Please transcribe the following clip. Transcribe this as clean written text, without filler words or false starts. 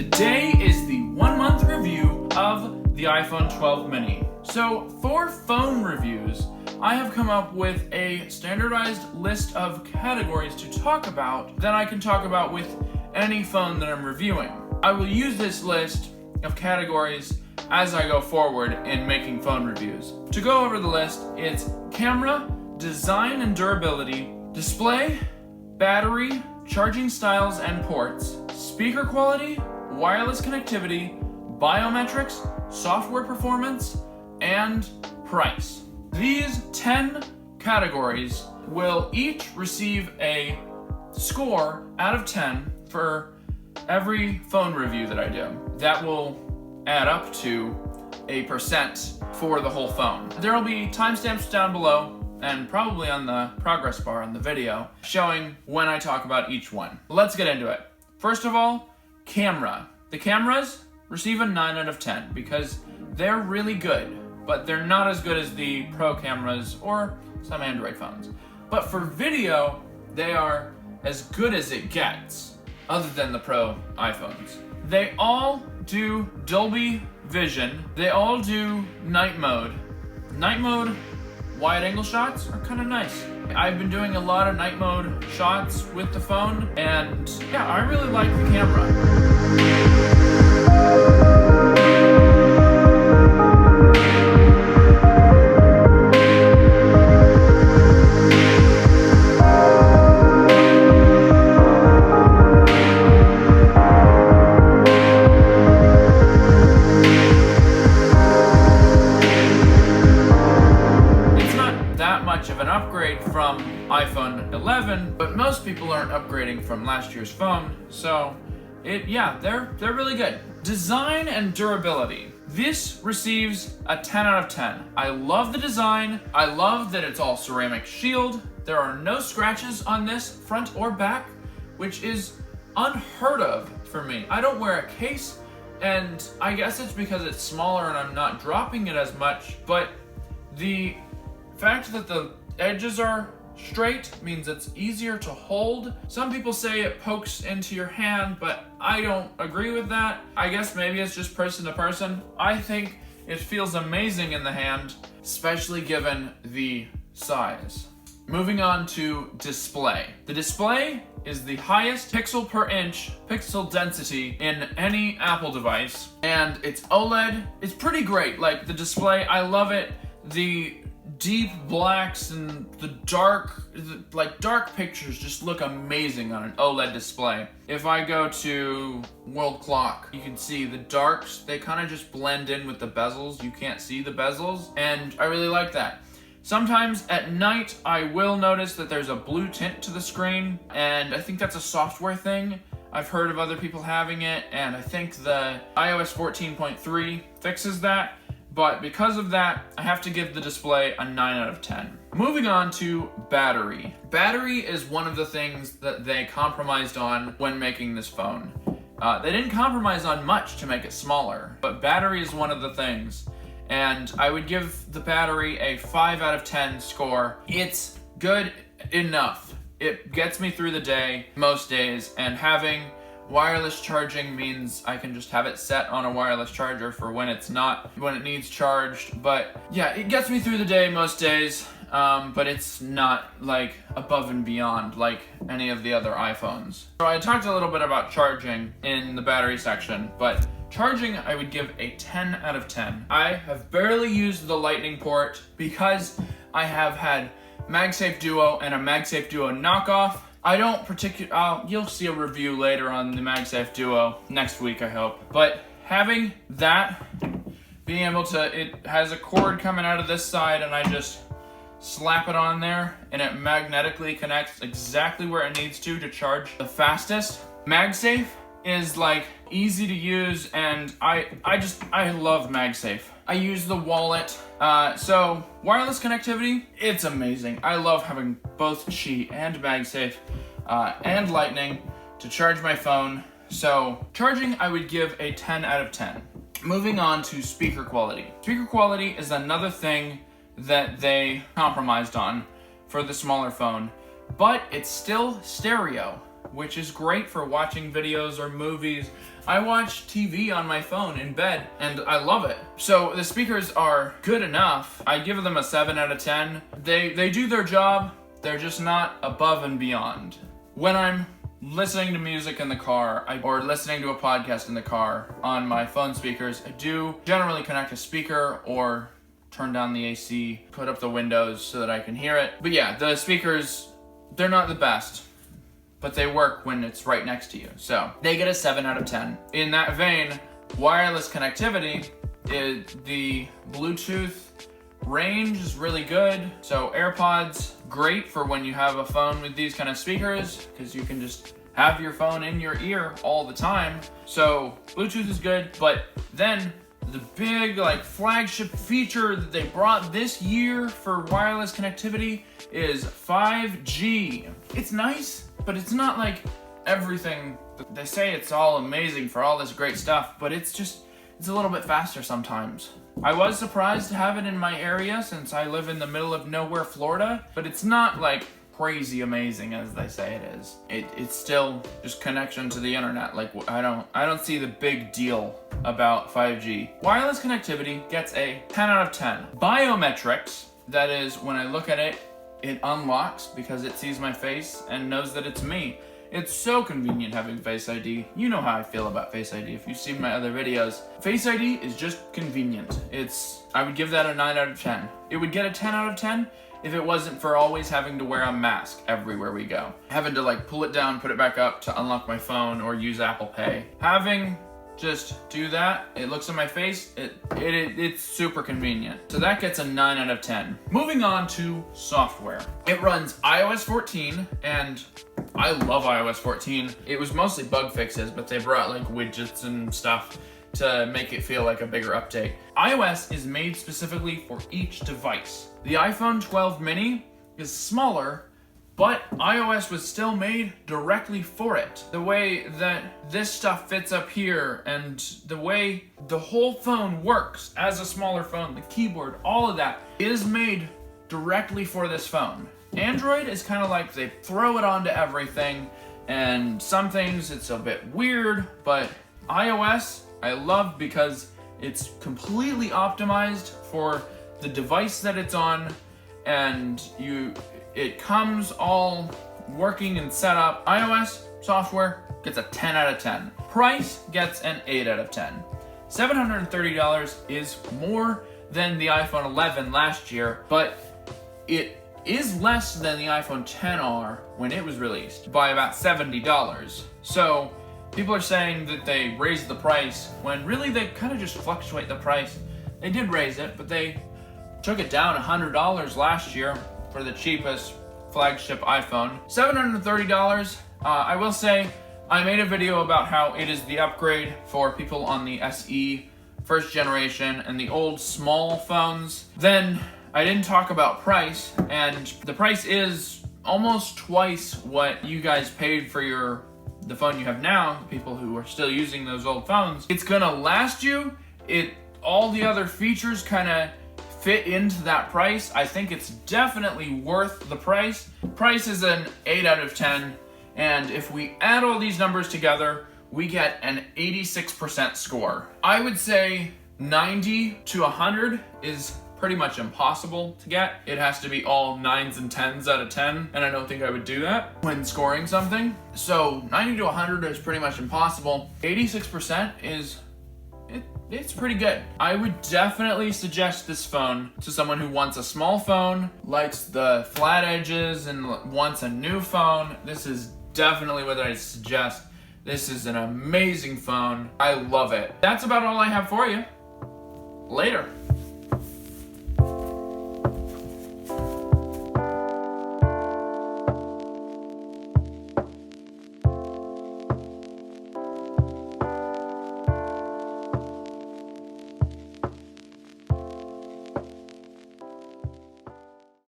Today is the 1-month review of the iPhone 12 mini. So for phone reviews, I have come up with a standardized list of categories to talk about that I can talk about with any phone that I'm reviewing. I will use this list of categories as I go forward in making phone reviews. To go over the list, it's camera, design and durability, display, battery, charging styles and ports, speaker quality, wireless connectivity, biometrics, software performance, and price. These 10 categories will each receive a score out of 10 for every phone review that I do. That will add up to a percent for the whole phone. There will be timestamps down below and probably on the progress bar in the video showing when I talk about each one. Let's get into it. First of all, camera. The cameras receive a 9 out of 10 because they're really good, but they're not as good as the Pro cameras or some Android phones. But for video, they are as good as it gets, other than the Pro iPhones. They all do Dolby Vision. They all do night mode. Night mode wide angle shots are kind of nice. I've been doing a lot of night mode shots with the phone, and yeah, I really like the camera. Of an upgrade from iPhone 11, but most people aren't upgrading from last year's phone, so they're really good. Design and durability. This receives a 10 out of 10. I love the design. I love that it's all ceramic shield. There are no scratches on this front or back, which is unheard of for me. I don't wear a case, and I guess it's because it's smaller and I'm not dropping it as much, but the fact that the edges are straight means it's easier to hold. Some people say it pokes into your hand, but I don't agree with that. I guess maybe it's just person to person. I think it feels amazing in the hand, especially given the size. Moving on to display. The display is the highest pixel per inch pixel density in any Apple device, and it's OLED. It's pretty great. Like the display, I love it. The deep blacks and the dark pictures just look amazing on an OLED display. If I go to World Clock, you can see the darks, they kind of just blend in with the bezels. You can't see the bezels, and I really like that. Sometimes at night, I will notice that there's a blue tint to the screen, and I think that's a software thing. I've heard of other people having it, and I think the iOS 14.3 fixes that. But because of that, I have to give the display a 9 out of 10. Moving on to battery. Battery is one of the things that they compromised on when making this phone. They didn't compromise on much to make it smaller, but battery is one of the things. And I would give the battery a 5 out of 10 score. It's good enough. It gets me through the day, most days, and having wireless charging means I can just have it set on a wireless charger for when it needs charged. But yeah, it gets me through the day most days, but it's not like above and beyond like any of the other iPhones. So I talked a little bit about charging in the battery section, but charging I would give a 10 out of 10. I have barely used the Lightning port because I have had MagSafe Duo and a MagSafe Duo knockoff. I don't you'll see a review later on the MagSafe Duo next week, I hope. But having that, being able to, it has a cord coming out of this side and I just slap it on there and it magnetically connects exactly where it needs to charge the fastest. MagSafe is like easy to use, and I love MagSafe. I use the wallet. So wireless connectivity, it's amazing. I love having both Qi and MagSafe and Lightning to charge my phone. So charging, I would give a 10 out of 10. Moving on to speaker quality. Speaker quality is another thing that they compromised on for the smaller phone, but it's still stereo. which is great for watching videos or movies. I watch TV on my phone in bed, and I love it. So the speakers are good enough. I give them a 7 out of 10. They do their job, they're just not above and beyond. When I'm listening to music in the car, or listening to a podcast in the car on my phone speakers, I do generally connect a speaker or turn down the AC, put up the windows so that I can hear it. But yeah, the speakers, they're not the best, but they work when it's right next to you. So they get a 7 out of 10. In that vein, wireless connectivity, the Bluetooth range is really good. So AirPods, great for when you have a phone with these kind of speakers, because you can just have your phone in your ear all the time. So Bluetooth is good, but then the big flagship feature that they brought this year for wireless connectivity is 5G. It's nice, but it's not like everything. They say it's all amazing for all this great stuff, but it's a little bit faster sometimes. I was surprised to have it in my area since I live in the middle of nowhere, Florida, but it's not like crazy amazing as they say it is. It's still just connection to the internet. I don't see the big deal about 5G. Wireless connectivity gets a 10 out of 10. Biometrics, that is, when I look at it, it unlocks because it sees my face and knows that it's me. It's so convenient having Face ID. You know how I feel about Face ID if you've seen my other videos. Face ID is just convenient. I would give that a 9 out of 10. It would get a 10 out of 10 if it wasn't for always having to wear a mask everywhere we go. Having to pull it down, put it back up to unlock my phone or use Apple Pay. Having just do that, it looks at my face, it's super convenient. So that gets a 9 out of 10. Moving on to software. It runs iOS 14, and I love iOS 14. It was mostly bug fixes, but they brought widgets and stuff to make it feel like a bigger update. iOS is made specifically for each device. The iPhone 12 mini is smaller, but iOS was still made directly for it. The way that this stuff fits up here and the way the whole phone works as a smaller phone, the keyboard, all of that is made directly for this phone. Android is kind of like they throw it onto everything, and some things it's a bit weird, but iOS I love because it's completely optimized for the device that it's on, and it comes all working and set up. iOS software gets a 10 out of 10. Price gets an 8 out of 10. $730 is more than the iPhone 11 last year, but it is less than the iPhone XR when it was released by about $70. So people are saying that they raised the price when really they kind of just fluctuate the price. They did raise it, but they took it down $100 last year for the cheapest flagship iPhone. $730. I will say I made a video about how it is the upgrade for people on the SE first generation and the old small phones. Then I didn't talk about price, and the price is almost twice what you guys paid for the phone you have now, the people who are still using those old phones. It's gonna last you. All the other features kind of fit into that price. I think it's definitely worth the price. Price is an 8 out of 10, and if we add all these numbers together, we get an 86% score. I would say 90 to 100 is pretty much impossible to get. It has to be all 9s and 10s out of 10, and I don't think I would do that when scoring something. So 90 to 100 is pretty much impossible. 86% it's pretty good. I would definitely suggest this phone to someone who wants a small phone, likes the flat edges, and wants a new phone. This is definitely what I suggest. This is an amazing phone. I love it. That's about all I have for you. Later.